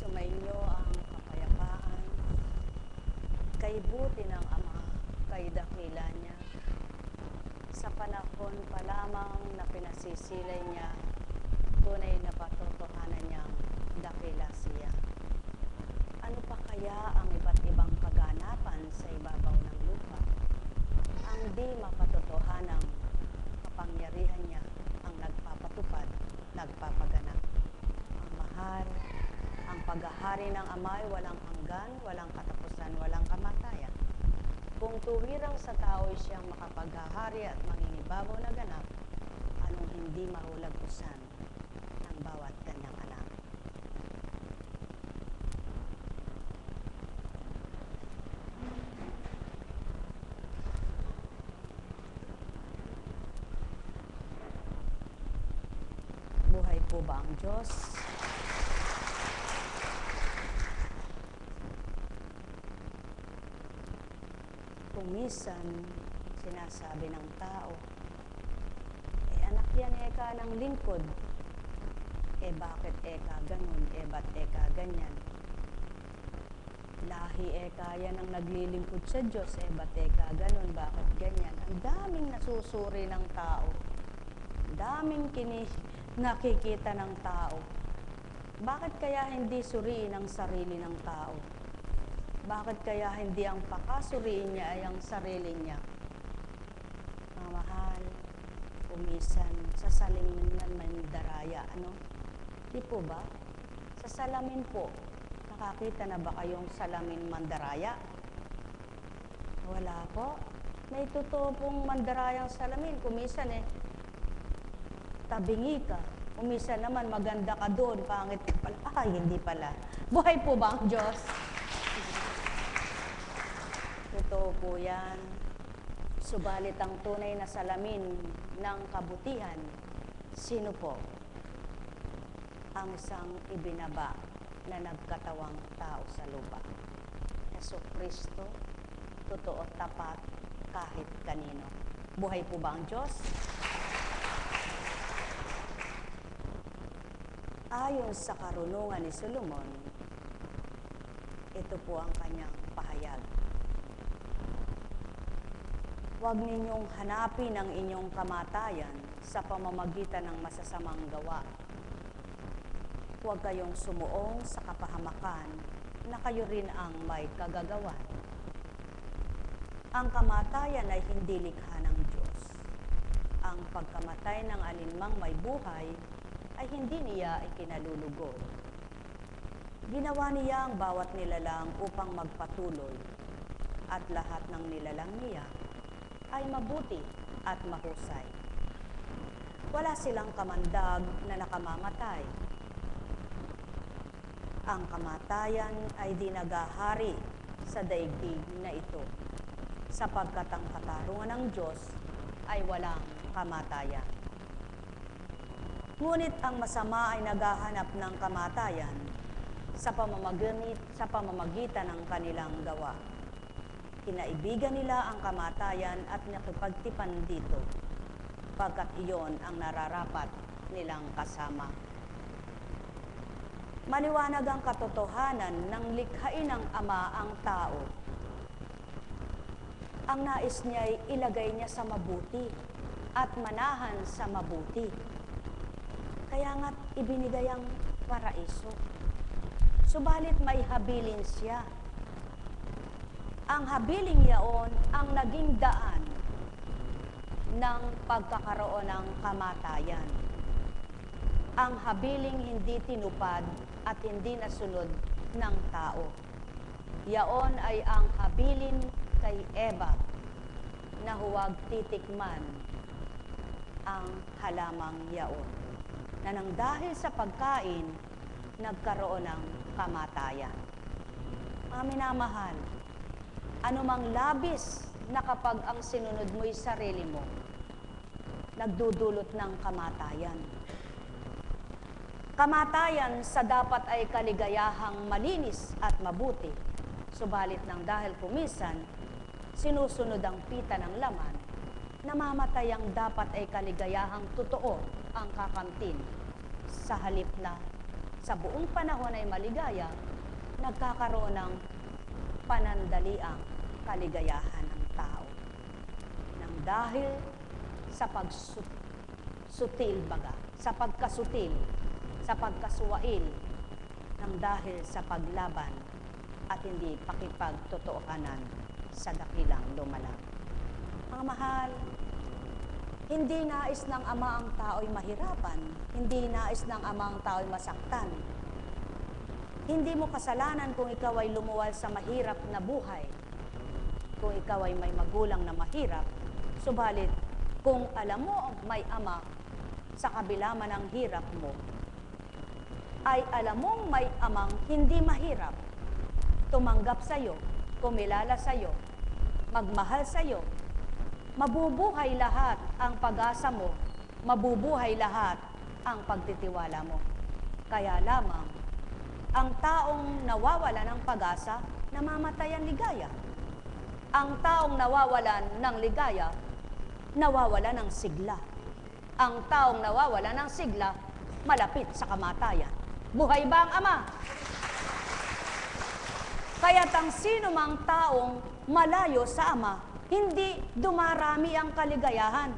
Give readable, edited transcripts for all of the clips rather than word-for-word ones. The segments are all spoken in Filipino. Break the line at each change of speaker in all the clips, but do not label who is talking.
Sumainyo ang kapayapaan, kay buti ng Ama, kay dakila niya. Sa panahon pa lamang na pinasisilay niya, tunay na patotohanan niyang dakila siya. Ano pa kaya ang iba't ibang kaganapan sa ibabaw ng lupa? Ang di mapatotohanang kapangyarihan niya ang nagpapatupad, nagpapaganap. Ang mahal, ang paghahari ng Ama ay walang hanggan, walang katapusan, walang kamatayan. Kung tuwirang sa tao ay siyang makapaghahari at manginibabaw na ganap, anong hindi mahulagpusan ng bawat kanyang anak. Buhay po ba ang Diyos? Kung minsan, sinasabi ng tao, anak yan eka ng lingkod. Bakit eka ganun? Ba't eka ganyan? Lahi eka yan ang naglilingkod sa Diyos. Ba't eka ganun? Bakit ganyan? Ang daming nasusuri ng tao. Ang daming nakikita ng tao. Bakit kaya hindi suriin ang sarili ng tao? Bakit kaya hindi ang pakasuriin niya ay ang sarili niya? Mga mahal, kumisan, sa salamin ng mandaraya, ano? Di po ba? Sa salamin po, nakakita na ba kayong salamin mandaraya? Wala po. May totoo pong mandarayang salamin. Kumisan tabingi ka. Kumisan naman, maganda ka doon, pangit ka pala. Hindi pala. Buhay po ba ang Diyos? Totoo po yan. Subalit ang tunay na salamin ng kabutihan, sino po? Ang isang ibinaba na nagkatawang tao sa lupa. Jesucristo, totoo tapat kahit kanino. Buhay po ba ang Diyos? Ayon sa karunungan ni Solomon, ito po ang kanyang pahayag. Huwag ninyong hanapin ang inyong kamatayan sa pamamagitan ng masasamang gawa. Huwag kayong sumuong sa kapahamakan na kayo rin ang may kagagawan. Ang kamatayan ay hindi likha ng Diyos. Ang pagkamatay ng alinmang may buhay ay hindi niya ikinalulugod. Ginawa niya ang bawat nilalang upang magpatuloy at lahat ng nilalang niya ay mabuti at mahusay. Wala silang kamandag na nakamamatay. Ang kamatayan ay di nagahari sa daigdig na ito, sapagkat ang katarungan ng Diyos ay walang kamatayan. Ngunit ang masama ay naghahanap ng kamatayan sa pamamagitan ng kanilang gawa. Kinaibigan nila ang kamatayan at nakipagtipan dito, pagkat iyon ang nararapat nilang kasama. Maliwanag ang katotohanan ng likhain ng Ama ang tao. Ang nais niya ay ilagay niya sa mabuti at manahan sa mabuti. Kaya nga't ibinigay ang paraiso. Subalit may habilin siya. Ang habiling yaon ang naging daan ng pagkakaroon ng kamatayan. Ang habiling hindi tinupad at hindi nasunod ng tao. Yaon ay ang habilin kay Eva na huwag titikman ang halamang yaon, na nang dahil sa pagkain, nagkaroon ng kamatayan. Mga minamahal, anumang labis na kapag ang sinunod mo'y sarili mo, nagdudulot ng kamatayan. Kamatayan sa dapat ay kaligayahang malinis at mabuti, subalit nang dahil kumisan, sinusunod ang pita ng laman, namamatay ang dapat ay kaligayahang totoo ang kakamtin. Sa halip na sa buong panahon ay maligaya, nagkakaroon ng panandaliang kaligayahan ng tao. Nang dahil sa pagsutil baga, sa pagkasutil, sa pagkasuwail, nang dahil sa paglaban at hindi pakipagtotoohanan sa dakilang lumalang. Mga mahal, hindi nais ng Ama ang tao'y mahirapan, hindi nais ng Ama ang tao'y masaktan. Hindi mo kasalanan kung ikaw ay lumuwal sa mahirap na buhay, kung ikaw ay may magulang na mahirap, subalit kung alam mo may Ama sa kabila man ng hirap mo, ay alam mong may Amang hindi mahirap, tumanggap sa'yo, kumilala sa'yo, magmahal sa'yo, mabubuhay lahat ang pag-asa mo, mabubuhay lahat ang pagtitiwala mo. Kaya lamang, ang taong nawawala ng pag-asa, namamatay ang ligaya. Ang taong nawawalan ng ligaya, nawawala ng sigla. Ang taong nawawala ng sigla, malapit sa kamatayan. Buhay ba ang Ama? Kaya't ang sino mang taong malayo sa Ama, hindi dumarami ang kaligayahan.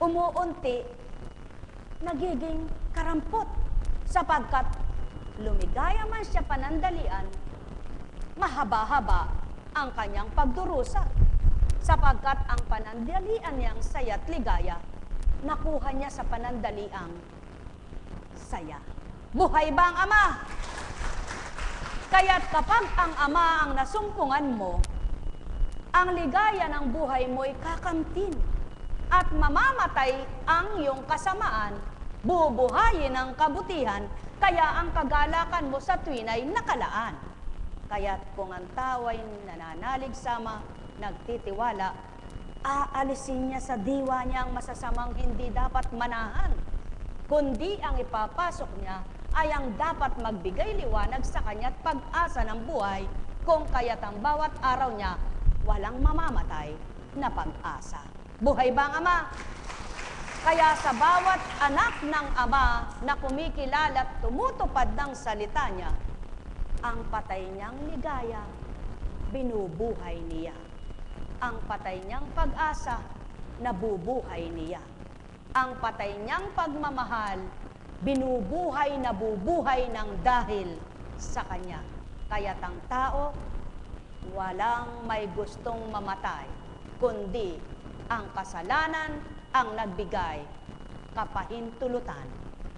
Umuunti, nagiging karampot, sapagkat lumigaya man siya panandalian, mahaba-haba ang kanyang pagdurusa, sapagkat ang panandalian niyang saya't ligaya, nakuha niya sa panandaliang saya. Buhay ba ang Ama? Kaya't kapag ang Ama ang nasumpungan mo, ang ligaya ng buhay mo ay kakamtin at mamamatay ang iyong kasamaan, bubuhayin ang kabutihan, kaya ang kagalakan mo sa tuwin ay nakalaan. Kaya't kung ang tao ay nananalig sama, nagtitiwala, aalisin niya sa diwa niya ang masasamang hindi dapat manahan, kundi ang ipapasok niya ay ang dapat magbigay liwanag sa kanya at pag-asa ng buhay, kung kaya't ang bawat araw niya walang mamamatay na pag-asa. Buhay ba ang Ama? Kaya sa bawat anak ng Ama na kumikilala at tumutupad ng salita niya, ang patay niyang ligaya, binubuhay niya. Ang patay niyang pag-asa, nabubuhay niya. Ang patay niyang pagmamahal, binubuhay na bubuhay ng dahil sa Kanya. Kaya't ang tao, walang may gustong mamatay, kundi ang kasalanan ang nagbigay kapahintulutan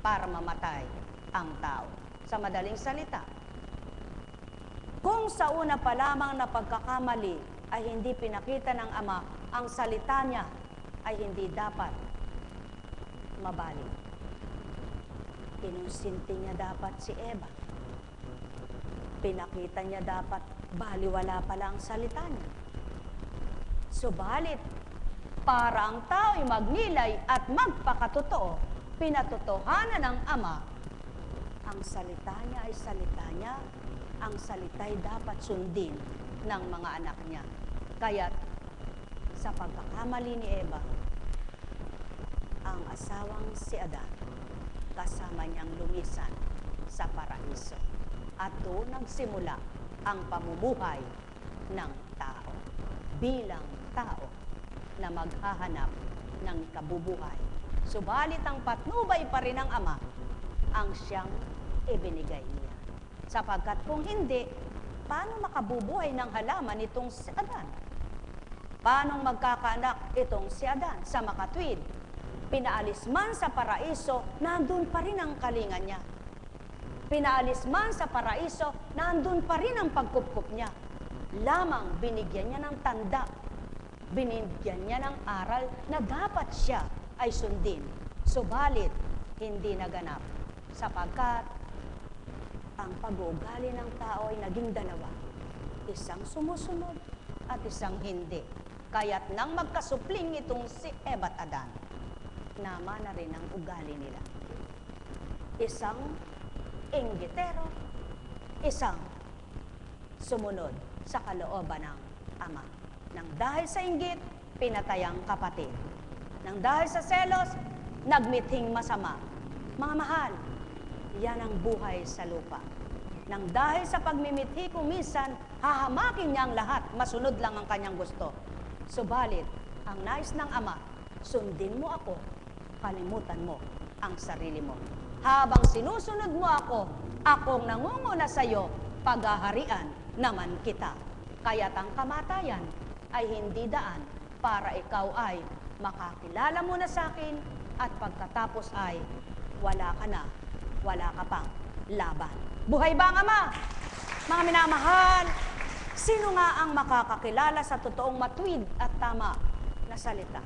para mamatay ang tao. Sa madaling salita, kung sa una pa lamang na pagkakamali ay hindi pinakita ng Ama ang salita niya, ay hindi dapat mabalik. Kinonsinti niya dapat si Eva. Pinakita niya dapat baliwala pala ang salita niya. Subalit, para ang tao'y magnilay at magpakatotoo, pinatotohanan ng Ama, ang salita niya ay salita niya, ang salita'y dapat sundin ng mga anak niya. Kaya't sa pagkakamali ni Eva, ang asawang si Adan, kasama niyang lumisan sa paraiso. At doon nagsimula ang pamumuhay ng tao bilang tao na maghahanap ng kabubuhay. Subalit ang patnubay pa rin ng Ama ang siyang ibinigay niya. Sapagkat kung hindi, paano makabubuhay ng halaman itong si Adan? Paanong magkakaanak itong si Adan sa makatwid? Pinaalis man sa paraiso, nandun pa rin ang kalinga niya. Pinaalis man sa paraiso, nandun pa rin ang pagkupkup niya. Lamang binigyan niya ng tanda, binigyan niya ng aral na dapat siya ay sundin. Subalit, hindi naganap sapagkat ang pag-uugali ng tao ay naging dalawa. Isang sumusunod at isang hindi. Kaya't nang magkasupling itong si Eva at Adan, nama na rin ang ugali nila. Isang inggitero, isang sumunod sa kalooban ng ama. Nang dahil sa inggit, pinatay ang kapatid. Nang dahil sa selos, nagmithing masama. Mga mahal, yan ang buhay sa lupa. Nang dahil sa pagmimithi kung minsan, hahamakin niya ang lahat, masunod lang ang kanyang gusto. Subalit, ang nais ng ama, sundin mo ako, kalimutan mo ang sarili mo. Habang sinusunod mo ako, akong nangunguna sa iyo, paghaharian naman kita. Kaya't ang kamatayan ay hindi daan para ikaw ay makakilala mo na sa akin at pagkatapos ay wala ka pang laban. Buhay ba ang ama? Mga minamahal, sino nga ang makakakilala sa totoong matuwid at tama na salita?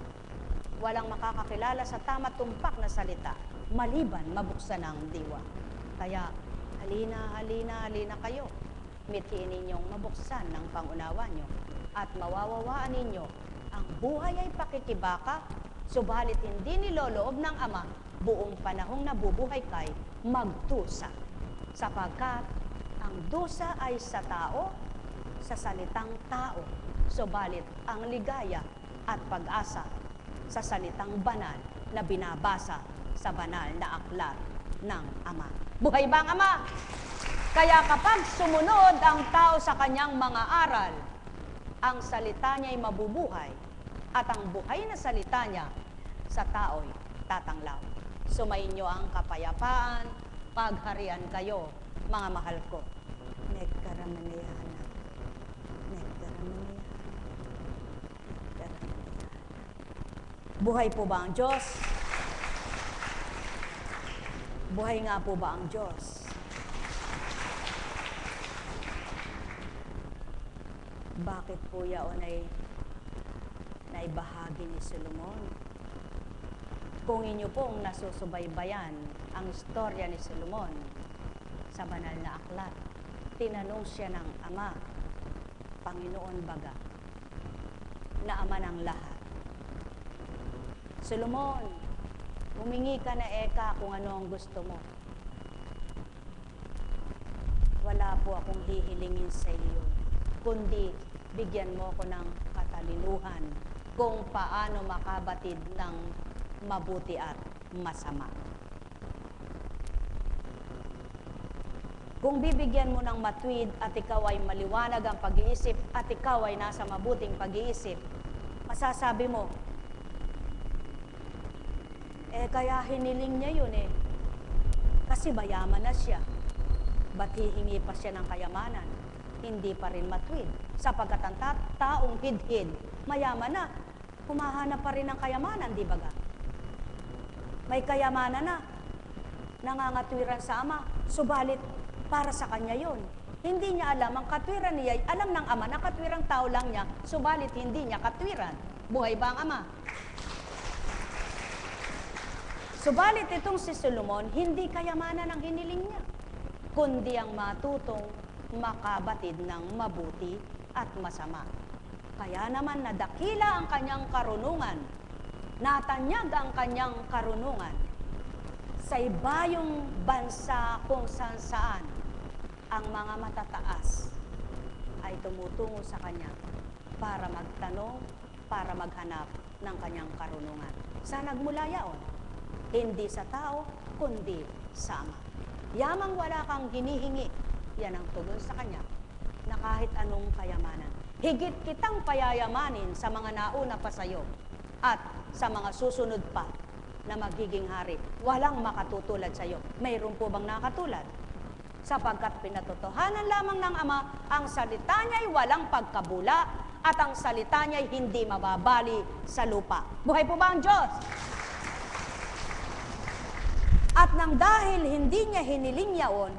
Walang makakakilala sa tama tumpak na salita, maliban mabuksan ang diwa. Kaya, halina kayo. Mithiin ninyong mabuksan ng pangunawa nyo at mawawawaan ninyo ang buhay ay pakikibaka, subalit hindi niloloob ng ama buong panahong nabubuhay kay magdusa. Sapagkat ang dusa ay sa tao, sa salitang tao, subalit ang ligaya at pag-asa sa salitang banal na binabasa sa banal na aklat ng Ama. Buhay ba ang Ama? Kaya kapag sumunod ang tao sa kanyang mga aral, ang salita niya ay mabubuhay at ang buhay na salita niya sa tao'y tatanglaw. Sumainyo ang kapayapaan, pagharian kayo, mga mahal ko. Nekaramanayana. Buhay po ba ang Diyos? Buhay nga po ba ang Diyos? Bakit po yaon ay naibahagi ni Solomon? Kung inyo pong nasusubaybayan ang istorya ni Solomon sa banal na aklat, tinanong siya ng Ama, Panginoon baga, na Ama ng lahat. Solomon, humingi ka na eka kung ano ang gusto mo. Wala po akong hihilingin sa iyo, kundi bigyan mo ko ng katalinuhan kung paano makabatid ng mabuti at masama. Kung bibigyan mo ng matuwid at ikaw ay maliwanag ang pag-iisip at ikaw ay nasa mabuting pag-iisip, masasabi mo, kaya hiniling niya yun kasi mayaman na siya. Ba't hihingi pa siya ng kayamanan? Hindi pa rin matuwid. Sapagkat ang taong hidhid, mayaman na, humahanap pa rin ng kayamanan, di ba ga? May kayamanan na, nangangatwiran sa Ama, subalit para sa kanya yon. Hindi niya alam, ang katwiran niya, alam ng Ama na katwirang tao lang niya, subalit hindi niya katwiran. Buhay ba ang Ama? Subalit itong si Solomon, hindi kayamanan ang hiniling niya, kundi ang matutong makabatid ng mabuti at masama. Kaya naman nadakila ang kanyang karunungan, natanyag ang kanyang karunungan sa ibayong bansa kung saan ang mga matataas ay tumutungo sa kanya para magtanong, para maghanap ng kanyang karunungan. Saan nagmula yaon? Hindi sa tao, kundi sa Ama. Yamang wala kang hinihingi, yan ang tugon sa kanya, na kahit anong kayamanan. Higit kitang payayamanin sa mga nauna pa sa iyo at sa mga susunod pa na magiging hari. Walang makatutulad sa iyo. Mayroon po bang nakatulad? Sapagkat pinatotohanan lamang ng Ama, ang salita niya ay walang pagkabula at ang salita niya ay hindi mababali sa lupa. Buhay po ba ang Diyos? At nang dahil hindi niya hiniling yaon,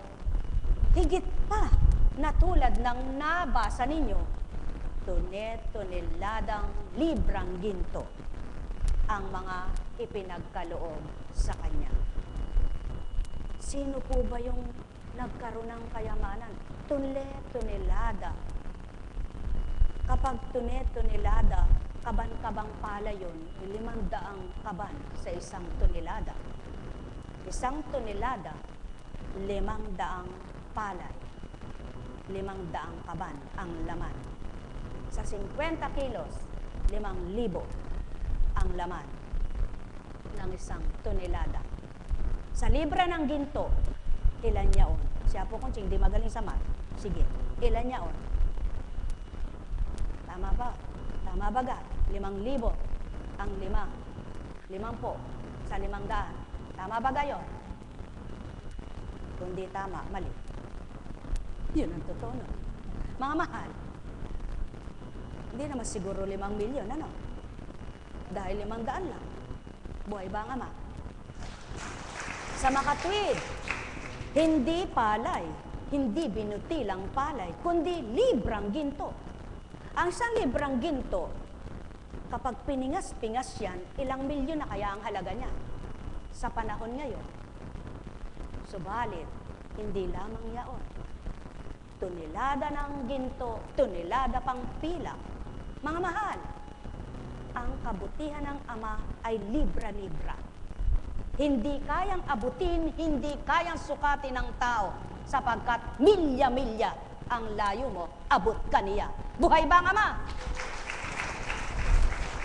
higit pa na tulad ng nabasa ninyo, tunet-tuneladang librang ginto ang mga ipinagkaloob sa kanya. Sino po ba yung nagkaroon ng kayamanan? Tunelada. Kapag tunelada, kaban-kabang pala yun, 500 kaban sa isang tunelada. Isang tunelada, 500 palay. 500 kaban ang laman. Sa 50 kilos, 5,000 ang laman ng isang tunelada. Sa libra ng ginto, ilan yaon? Siya po kung hindi magaling sa math. Sige, ilan yaon? Tama ba? Tama ba ga? 5,000 ang 50 sa 500. Tama ba gayon? Kung di tama, mali. Yun ang totoo nun. Mga mahal, hindi naman siguro 5 milyon, ano? Dahil 500 lang. Buhay ba ang Ama? Sa makatwid, hindi palay, hindi binutilang palay, kundi librang ginto. Ang isang librang ginto, kapag piningas-pingas yan, ilang milyon na kaya ang halaga niya sa panahon ngayon. Subalit, hindi lamang yaon. Tunelada ng ginto, tunelada pang pilak. Mga mahal, ang kabutihan ng Ama ay libra-libra. Hindi kayang abutin, hindi kayang sukatin ng tao, sapagkat milya-milya ang layo mo, abot ka niya. Buhay ba ang Ama?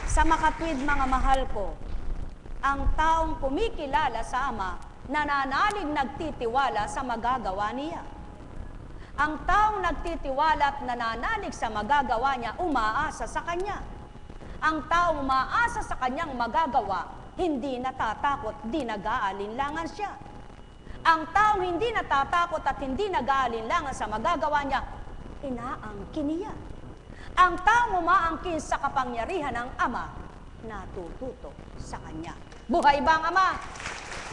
Sa makatwid, mga mahal ko, ang taong kumikilala sa Ama, nananalig nagtitiwala sa magagawa niya. Ang taong nagtitiwala at nananalig sa magagawa niya, umaasa sa Kanya. Ang taong umaasa sa Kanyang magagawa, hindi natatakot, di nag-aalinlangan siya. Ang taong hindi natatakot at hindi nag-aalinlangan sa magagawa niya, inaangkin niya. Ang taong umaangkin sa kapangyarihan ng Ama, natututo sa Kanya. Buhay ba ang Ama?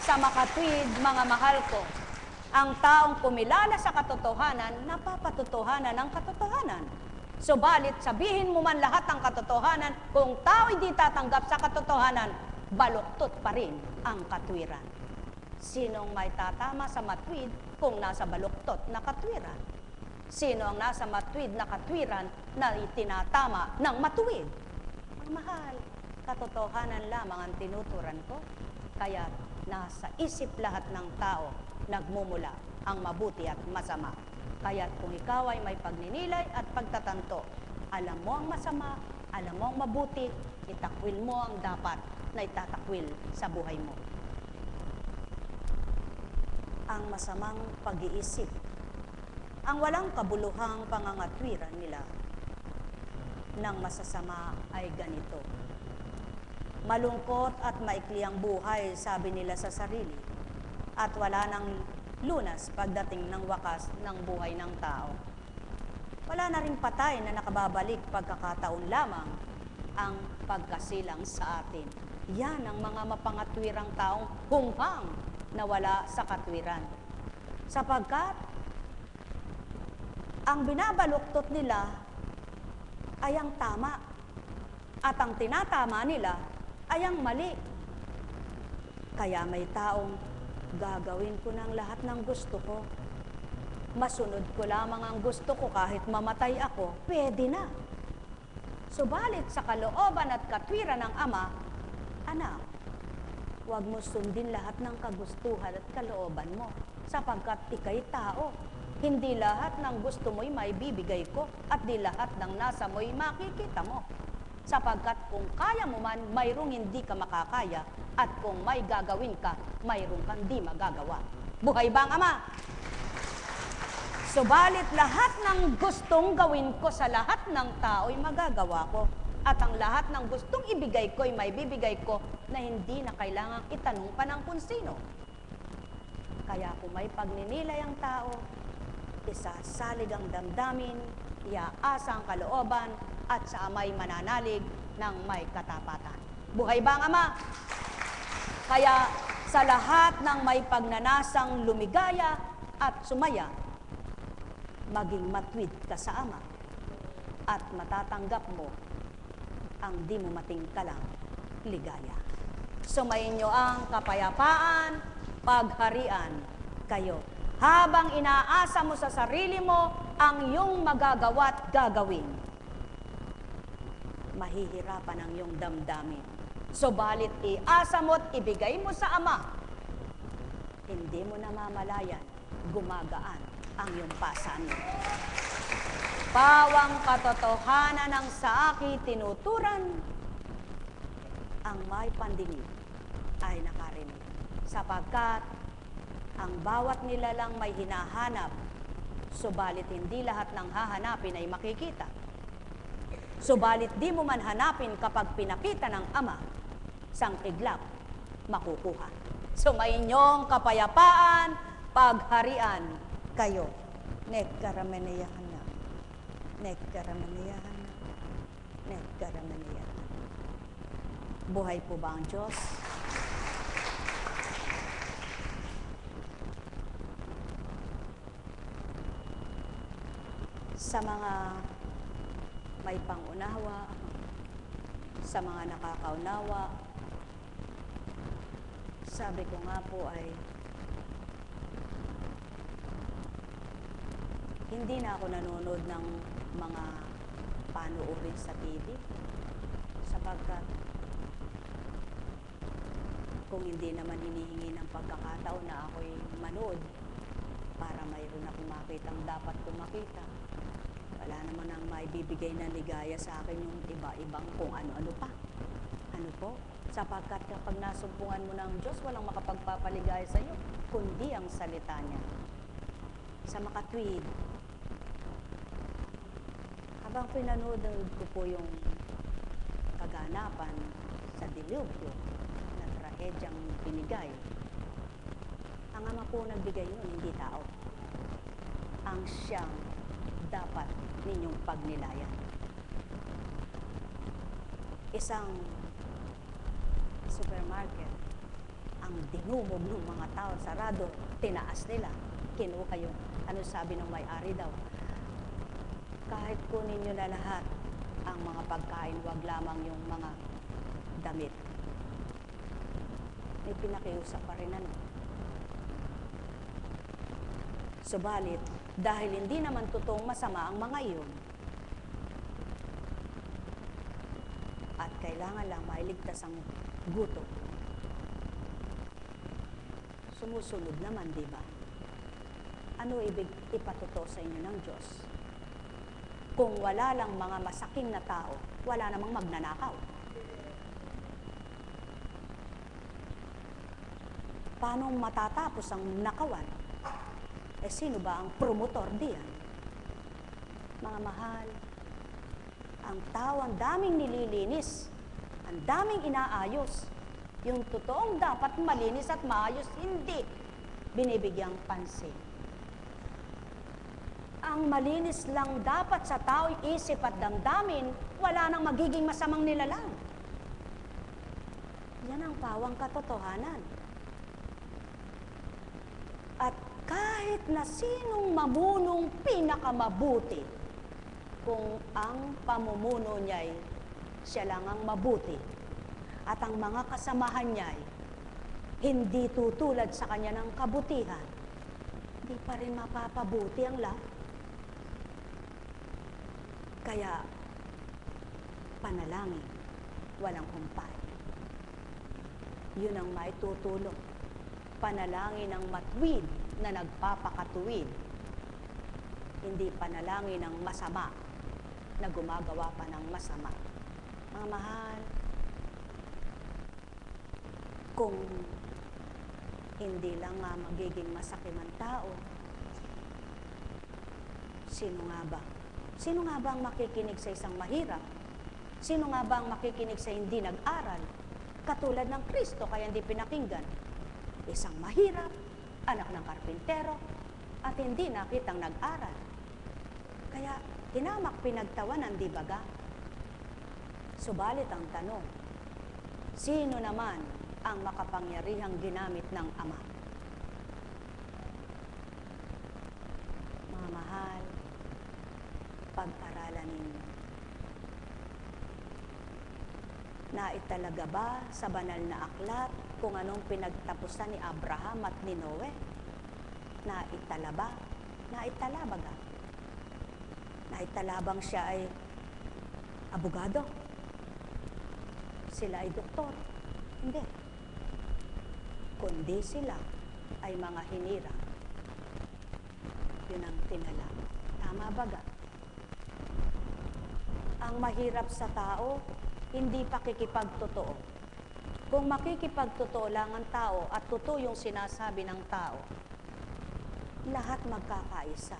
Sa makatwid, mga mahal ko, ang taong kumilala sa katotohanan, napapatotohanan ang katotohanan. Subalit, sabihin mo man lahat ng katotohanan, kung tao hindi tatanggap sa katotohanan, baluktot pa rin ang katwiran. Sinong may tatama sa matwid kung nasa baluktot na katwiran? Sino ang nasa matwid na katwiran na itinatama ng matuwid? Ang mahal, katotohanan lamang ang tinuturan ko. Kaya nasa isip lahat ng tao nagmumula ang mabuti at masama. Kaya kung ikaw ay may pagninilay at pagtatanto, alam mo ang masama, alam mo ang mabuti, itakwil mo ang dapat na itatakwil sa buhay mo. Ang masamang pag-iisip, ang walang kabuluhang pangangatwiran nila ng masasama ay ganito. Malungkot at maikli ang buhay, sabi nila sa sarili, at wala nang lunas pagdating ng wakas ng buhay ng tao. Wala na rin patay na nakababalik pagkakataon lamang ang pagkasilang sa atin. Yan ang mga mapangatwirang taong hunghang na wala sa katwiran. Sapagkat ang binabaluktot nila ay ang tama at ang tinatama nila ay ang mali. Kaya may taong gagawin ko ng lahat ng gusto ko. Masunod ko lamang ang gusto ko kahit mamatay ako, pwede na. Subalit sa kalooban at katwiran ng Ama, anak, huwag mo sundin lahat ng kagustuhan at kalooban mo, sapagkat ika'y tao. Hindi lahat ng gusto mo'y maibibigay ko at di lahat ng nasa mo'y makikita mo. Sapagkat kung kaya mo man, mayroong hindi ka makakaya, at kung may gagawin ka, mayroong kang di magagawa. Buhay ba ang Ama? Subalit lahat ng gustong gawin ko sa lahat ng tao'y magagawa ko. At ang lahat ng gustong ibigay ko'y may bibigay ko na hindi na kailangang itanong pa ng kung sino. Kaya kung may pagninilay ang tao, isasalig ang damdamin, iaasa ang kalooban, at sa ama'y mananalig ng may katapatan. Buhay ba ang Ama? Kaya sa lahat ng may pagnanasang lumigaya at sumaya, maging matwid ka sa Ama at matatanggap mo ang di mo matingkalang ligaya. Sumayin niyo ang kapayapaan, pagharian kayo. Habang inaasa mo sa sarili mo ang iyong magagawa't gagawin, mahihirapan ang iyong damdamin. Subalit iasa mo't ibigay mo sa Ama, hindi mo namamalayan, gumagaan ang iyong pasanin. Pawang katotohanan ng sa akin tinuturan, ang may pandinig ay nakarinig. Sapagkat ang bawat nilalang may hinahanap, subalit hindi lahat ng hahanapin ay makikita. Subalit di mo man hanapin kapag pinakita ng Ama, sang iglap makukuha. Sumayin niyong kapayapaan, pagharian kayo. Nekkaramaniyahan na. Nekkaramaniyahan na. Nekkaramaniyahan. Buhay po ba ang Diyos? Sa mga may pangunawa, sa mga nakakaunawa, sabi ko nga po ay hindi na ako nanonood ng mga panoorin sa TV sapagkat kung hindi naman hinihingi ng pagkakataon na ako'y manood para mayroon akong makitang dapat kong makita, wala naman ang maibibigay na ligaya sa akin yung iba-ibang kung ano-ano pa. Ano po? Sapagkat kapag nasumpungan mo ng Diyos, walang makapagpapaligaya sa iyo, kundi ang salita niya. Sa makatwid, habang pinanood ko po yung kaganapan sa dilubyo na trahedyang binigay, ang Ama po nagbigay yun, hindi tao. Ang siyang dapat ninyong pagnilayan. Isang supermarket, ang dinumog ng mga tao, sarado, tinaas nila, kinuha yung, ano sabi ng may-ari daw, kahit kunin nyo na lahat ang mga pagkain, wag lamang yung mga damit. May pinakiusap pa rin ano. Subalit, dahil hindi naman totoong masama ang mga iyon, at kailangan lang mailigtas ang gutom, sumusunod naman, di ba? Ano ibig ipatuto sa inyo ng Diyos? Kung wala lang mga masaking na tao, wala namang magnanakaw. Paano matatapos ang nakawan? Eh, sino ba ang promotor diyan? Mga mahal, ang tao, ang daming nililinis, ang daming inaayos. Yung totoong dapat malinis at maayos, hindi binibigyang pansin. Ang malinis lang dapat sa tao'y isip at damdamin, wala nang magiging masamang nilalang. Yan ang pawang katotohanan. At kahit na sinong mamunong pinakamabuti, kung ang pamumuno niya'y siya lang ang mabuti, at ang mga kasamahan niya'y hindi tutulad sa kanya ng kabutihan, hindi pa rin mapapabuti ang lahat. Kaya, panalangin, walang humpay. Yun ang may tutulong. Panalangin ng matwid na nagpapakatuwid. Hindi panalangin ng masama na gumagawa pa ng masama. Mga mahal, kung hindi lang nga magiging masakim ang tao, sino nga ba? Sino nga ba ang makikinig sa isang mahirap? Sino nga ba ang makikinig sa hindi nag-aral? Katulad ng Kristo, kaya hindi pinakinggan. Isang mahirap, anak ng karpintero, at hindi nakitang nag-aral. Kaya, tinamak pinagtawanan, di baga? Subalit ang tanong, sino naman ang makapangyarihang ginamit ng Ama? Mga mahal, pag-aralan ninyo. Naitalaga ba sa banal na aklat kung anong pinagtapusan ni Abraham at ni Noe? Naitala ba? Naitala baga? Naitala bang siya ay abogado? Sila ay doktor? Hindi. Kundi sila ay mga hinirang. Yun ang tinala. Tama baga? Ang mahirap sa tao, hindi pakikipagtotoo. Kung makikipagtotoo lang ang tao at totoo yung sinasabi ng tao, lahat magkakaisa.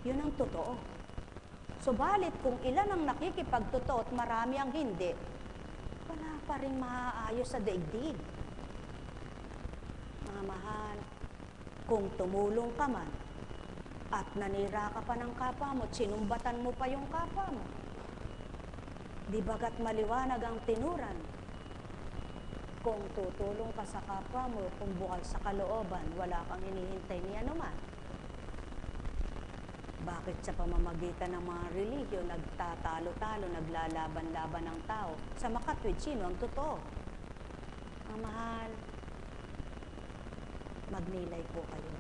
Yun ang totoo. Subalit kung ilan ang nakikipagtotoo at marami ang hindi, wala pa rin maaayos sa daigdig. Mga mahal, kung tumulong ka man at nanira ka pa ng kapwa mo, sinumbatan mo pa yung kapwa mo, di bagat maliwanag ang tinuran? Kung tutulong ka sa kapwa mo, kung bukal sa kalooban, wala kang hinihintay ni anuman. Bakit sa pamamagitan ng mga relihiyon, nagtatalo-talo, naglalaban-laban ng tao? Sa makatwid, sino ang totoo? Ang mahal, magnilay po kayo.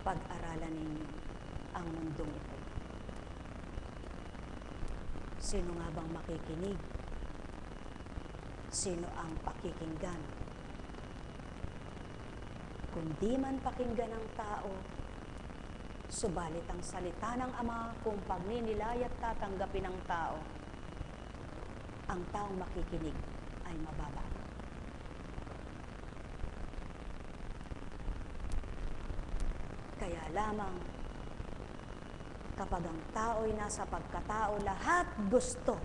Pag-aralan ninyo ang mundong ito. Sino nga bang makikinig? Sino ang pakikinggan? Kung di man pakinggan ng tao, subalit ang salita ng Ama kung pagninilay at tatanggapin ng tao, ang taong makikinig ay mababa. Kaya lamang, kapag ang tao'y nasa pagkatao, lahat gusto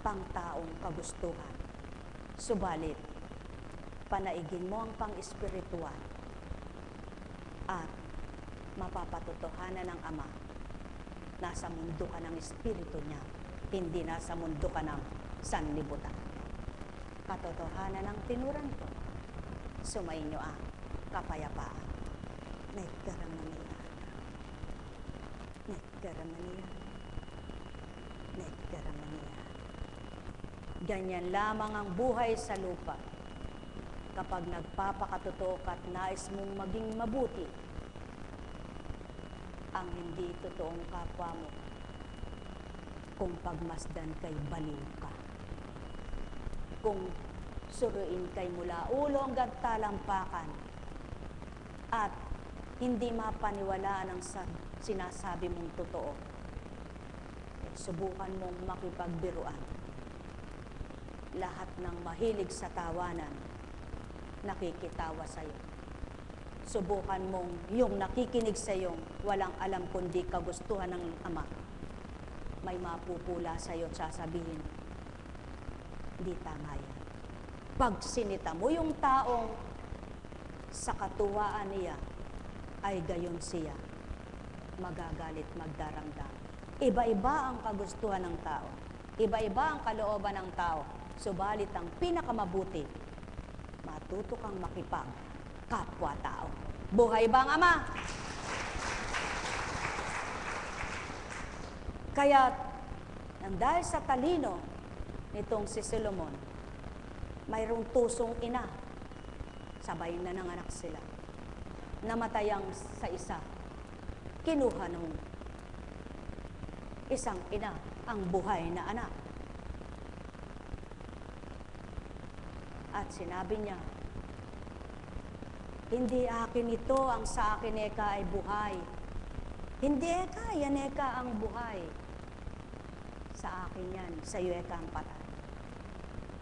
pang-taong kagustuhan. Subalit, panaigin mo ang pang-espiritual at mapapatotohanan ng Ama. Nasa mundo ka ng Espiritu niya, hindi nasa mundo ka ng sanlibutan. Katotohanan ng tinuran ko, sumainyo ang kapayapaan. Netkaramaniya. Netkaramaniya. Netkaramaniya. Ganyan lamang ang buhay sa lupa. Kapag nagpapakatotoo ka at nais mong maging mabuti, ang hindi totoong kapwa mo, kung pagmasdan kay baliw ka. Kung suruin kay mula ulo hanggang talampakan at hindi mapaniwalaan ang sinasabi mong totoo, subukan mong makipagbiruan. Lahat ng mahilig sa tawanan, nakikitawa sa iyo. Subukan mong yung nakikinig sa iyo, walang alam kundi kagustuhan ng Ama. May mapupula sa iyo at sasabihin, hindi tama yan. Pag sinita mo yung taong sa katuwaan niya, ay gayon siya, magagalit, magdaramdam. Iba-iba ang kagustuhan ng tao. Iba-iba ang kalooban ng tao. Subalit ang pinakamabuti, matuto kang makipag kapwa-tao. Buhay ba ang Ama? Kaya, nang dahil sa talino nitong si Solomon, mayroong tusong ina. Sabay na nanganak sila. Namatay ang sa isa. Kinuha ng isang ina ang buhay na anak. At sinabi niya, hindi akin ito, ang sa akin eka ay buhay. Hindi eka, yan eka ang buhay. Sa akin yan, sa iyo eka ang patay.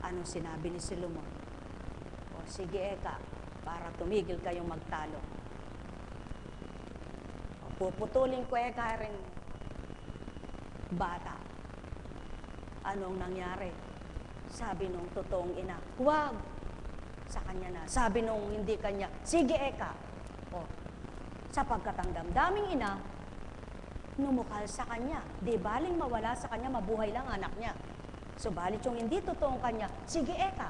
Anong sinabi ni Solomon? O sige eka, para tumigil kayong magtalo. O, puputulin ko eka rin bata. Anong nangyari? Sabi nung totoong ina, huwag. Sa kanya na. Sabi nung hindi kanya, sige eka. O, sapagkat ang damdaming ina, numukal sa kanya. Di baling mawala sa kanya, mabuhay lang anak niya. Subalit yung hindi totoong kanya, sige eka.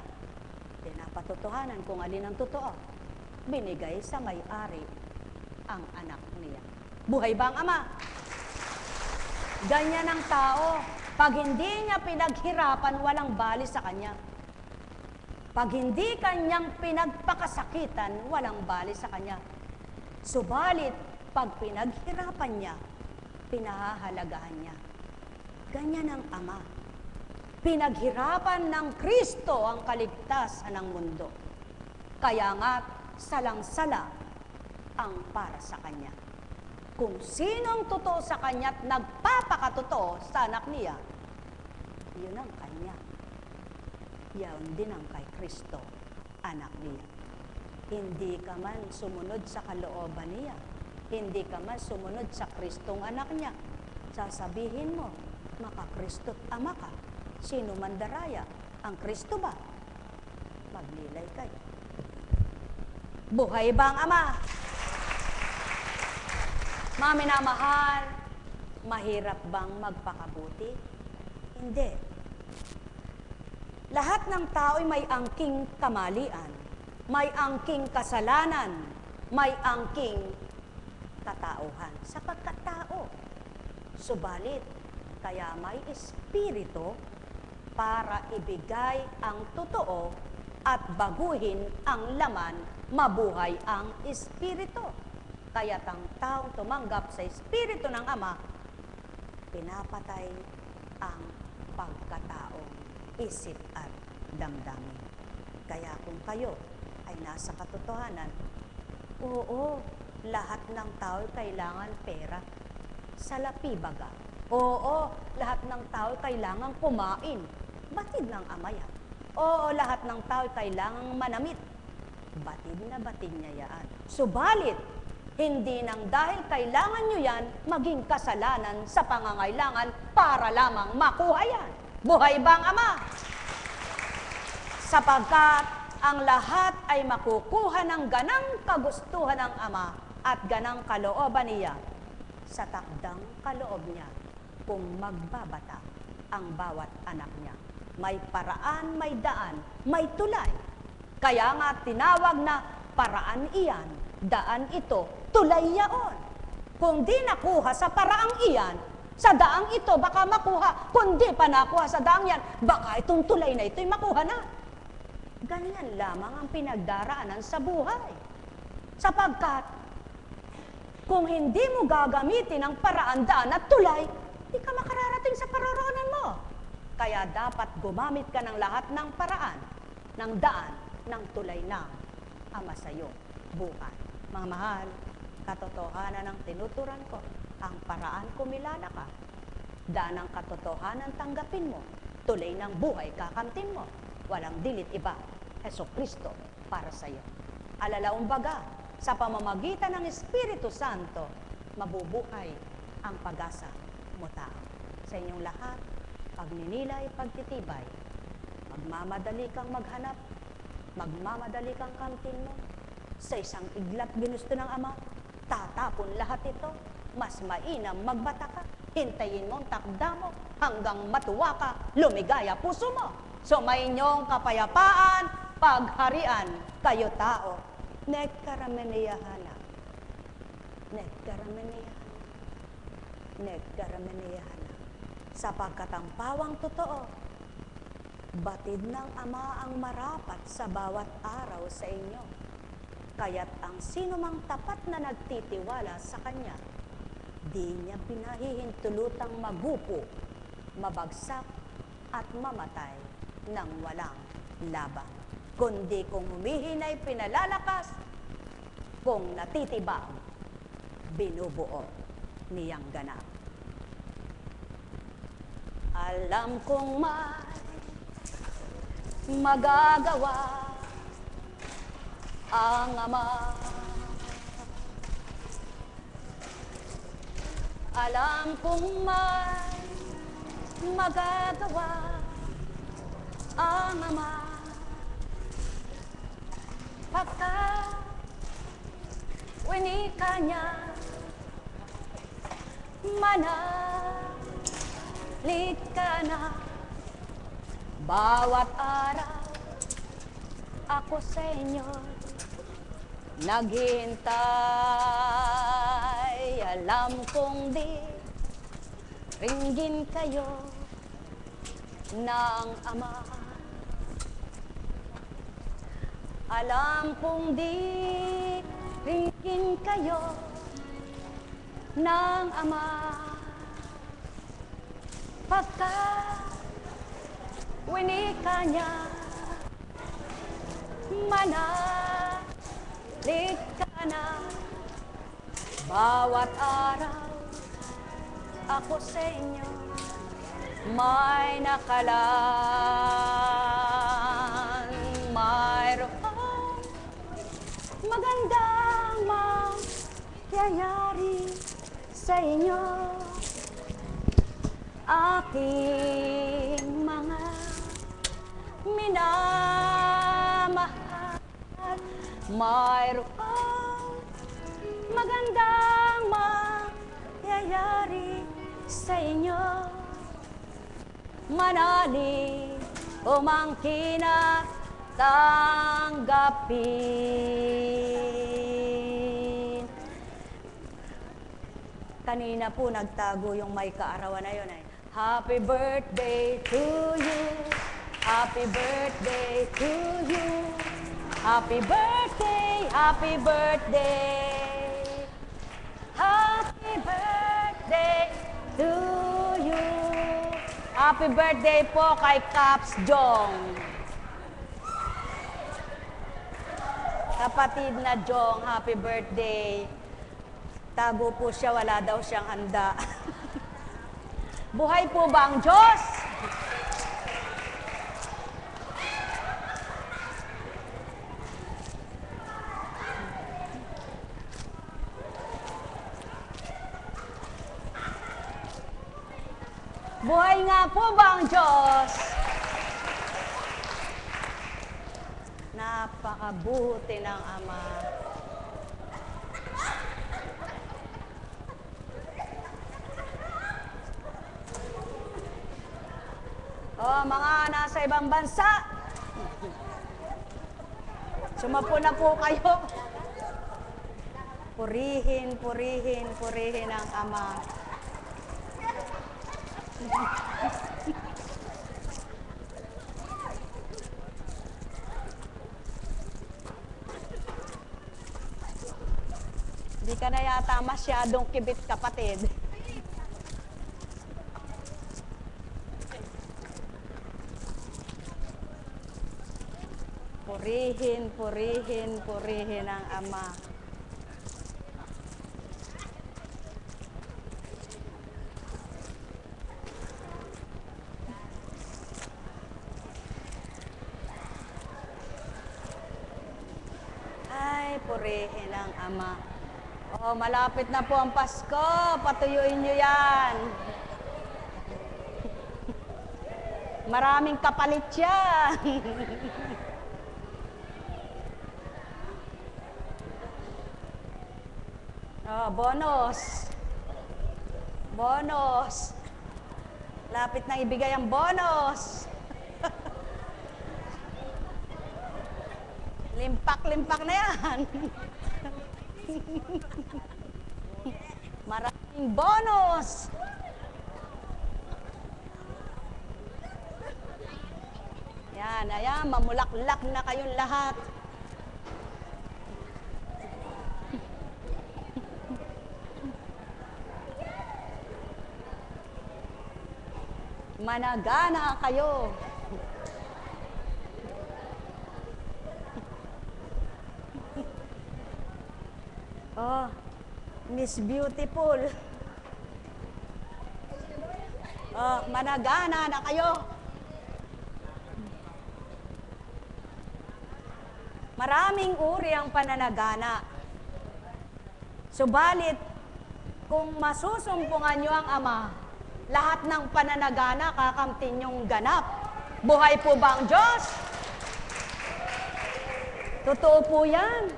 Di napatotohanan kung alin ang totoo. Binigay sa may-ari ang anak niya. Buhay ba ang ama? Ganyan ang tao. Pag hindi niya pinaghirapan, walang bali sa kanya. Pag hindi kanyang pinagpakasakitan, walang bali sa kanya. Subalit, pag pinaghirapan niya, pinahahalagahan niya. Ganyan ang ama. Pinaghirapan ng Kristo ang kaligtasan ng mundo. Kaya nga, salang-sala ang para sa kanya. Kung sinong totoo sa kanya at nagpapakatotoo sa anak niya, yun ang kanya. Yan din ang kay Kristo, anak niya. Hindi ka man sumunod sa kalooban niya. Hindi ka man sumunod sa Kristong anak niya. Sasabihin mo, maka-Kristo't ama ka. Sino man daraya? Ang Kristo ba? Maglilay kayo. Buhay ba ang ama? Mga minamahal, mahirap bang magpakabuti? Hindi. Lahat ng tao ay may angking kamalian, may angking kasalanan, may angking katauhan. Sapagkat tao, subalit, kaya may espiritu para ibigay ang totoo at baguhin ang laman, mabuhay ang espiritu. Kaya ang taong tumanggap sa espiritu ng Ama, pinapatay ang pagkataong isip at damdamin. Kaya kung kayo ay nasa katotohanan, oo, lahat ng tao kailangan pera. Salapi baga. Oo, lahat ng tao kailangan kumain. Batid ng Ama yan. Oo, lahat ng tao kailangan manamit. Batid na batid niya yan. Subalit, hindi nang dahil kailangan nyo yan, maging kasalanan sa pangangailangan para lamang makuha yan. Buhay bang Ama? Sapagkat ang lahat ay makukuha ng ganang kagustuhan ng Ama at ganang kalooban niya sa takdang kaloob niya kung magbabata ang bawat anak niya. May paraan, may daan, may tulay. Kaya nga tinawag na paraan iyan, daan ito, tulay yaon. Kung di nakuha sa paraang iyan, sa daang ito baka makuha. Kung di pa nakuha sa daang yan, baka itong tulay na ito'y makuha na. Ganyan lamang ang pinagdaraanan sa buhay. Sapagkat, kung hindi mo gagamitin ang paraan, daan at tulay, di ka makararating sa paroroonan mo. Kaya dapat gumamit ka ng lahat ng paraan, ng daan, ng tulay ng Ama sa'yo buhay. Mga mahal, katotohanan ng tinuturan ko, ang paraan kumilala ka, daan ng katotohanan tanggapin mo, tulay ng buhay kakamtin mo, walang dilit iba, Jesucristo para sa'yo. Alalaong baga, sa pamamagitan ng Espiritu Santo, mabubuhay ang pag-asa mo tao. Sa inyong lahat, pagninilay, pagtitibay, magmamadali kang maghanap, magmamadali kang kamtin mo, sa isang iglap ginusto ng Ama, tatapon lahat ito, mas mainam magbata ka, hintayin mo ang takda mo, hanggang matuwa ka, lumigaya puso mo. So may inyong kapayapaan, pagharian, kayo tao, nekkarameneyahana, nekkarameneyahana, nekkarameneyahana. Sapagkat ang pawang totoo, batid ng Ama ang marapat sa bawat araw sa inyo. Kaya't ang sino mang tapat na nagtitiwala sa Kanya, di niya pinahihintulutang magupo, mabagsak at mamatay ng walang laban. Kundi kung humihinay pinalalakas, kung natitibang, binubuo niyang ganap. Alam kong may magagawa ang Ama. Alam kong may magagawa ang Ama. Pagka winika niya, Manalig ka na. Bawat araw ako sa inyo naghihintay. Alam kong di ringgin kayo ng Ama. Alam kong di ringgin kayo ng Ama. Pagkat winika niya, manalig ka na. Bawat araw ako sa inyo may nakalaan. Mayroong magandang mangyayari sa inyo, aking mga minamahal. Mayroong magandang mangyayari sa inyo, manalig umangkin at tanggapin. Kanina po nagtago yung may kaarawan na yun. Happy birthday to you. Happy birthday to you. Happy birthday, happy birthday. Happy birthday to you. Happy birthday po kay Caps Jong. Kapatid na Jong, happy birthday. Tago po siya, wala daw siyang handa. Buhay po ba ang Diyos? Buhay nga po ba ang Diyos? Napakabuti ng Ama. Oh, mga nasa ibang bansa, sumapo na po kayo. Purihin, purihin, purihin ang Ama. Hindi ka na yata masyadong kibit, kapatid. Purihin, purihin, purihin ang Ama. Ay, purihin ang Ama. Oh, malapit na po ang Pasko. Patuyuin nyo yan. Maraming kapalit yan. Oh, bonus. Bonus. Lapit na ibigay ang bonus. Limpak-limpak na yan. Maraming bonus. Yan, ayan, mamulaklak na kayong lahat. Managana kayo. Oh, Miss Beautiful. Oh, managana na kayo. Maraming uri ang pananagana. Subalit, kung masusumpungan nyo ang Ama, lahat ng pananagana kakamtin nyong ganap. Buhay po ba ang Diyos? Totoo po yan.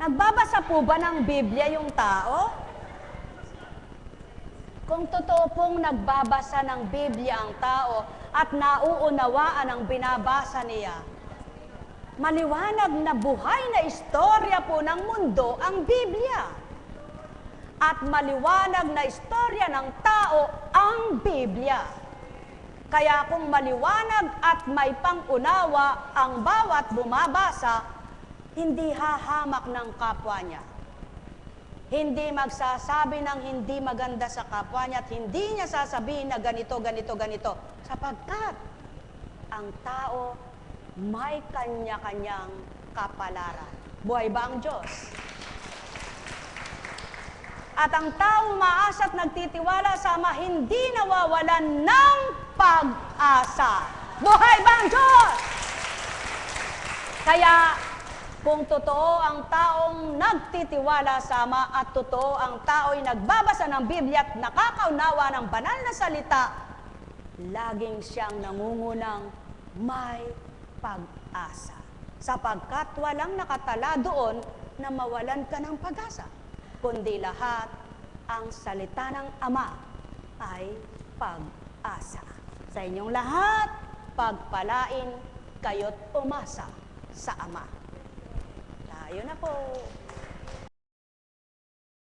Nagbabasa po ba ng Biblia yung tao? Kung totoo pong nagbabasa ng Biblia ang tao at nauunawaan ang binabasa niya, maliwanag na buhay na istorya po ng mundo ang Biblia. At maliwanag na istorya ng tao ang Biblia. Kaya kung maliwanag at may pangunawa ang bawat bumabasa, hindi hahamak ng kapwa niya. Hindi magsasabi ng hindi maganda sa kapwa niya at hindi niya sasabihin na ganito, ganito, ganito. Sapagkat ang tao may kanya-kanyang kapalaran. Buhay ba ang Diyos? At ang tao umaasa at nagtitiwala sa Ama, hindi nawawalan ng pag-asa. Buhay ba ang Diyos? Kaya, kung totoo ang taong nagtitiwala sa Ama at totoo ang tao'y nagbabasa ng Biblia at nakakaunawa ng banal na salita, laging siyang nangungunang may pag-asa. Sapagkat walang nakatala doon na mawalan ka ng pag-asa, kundi lahat ang salita ng Ama ay pag-asa. Sa inyong lahat, pagpalain kayo't umasa sa Ama. Tayo na po.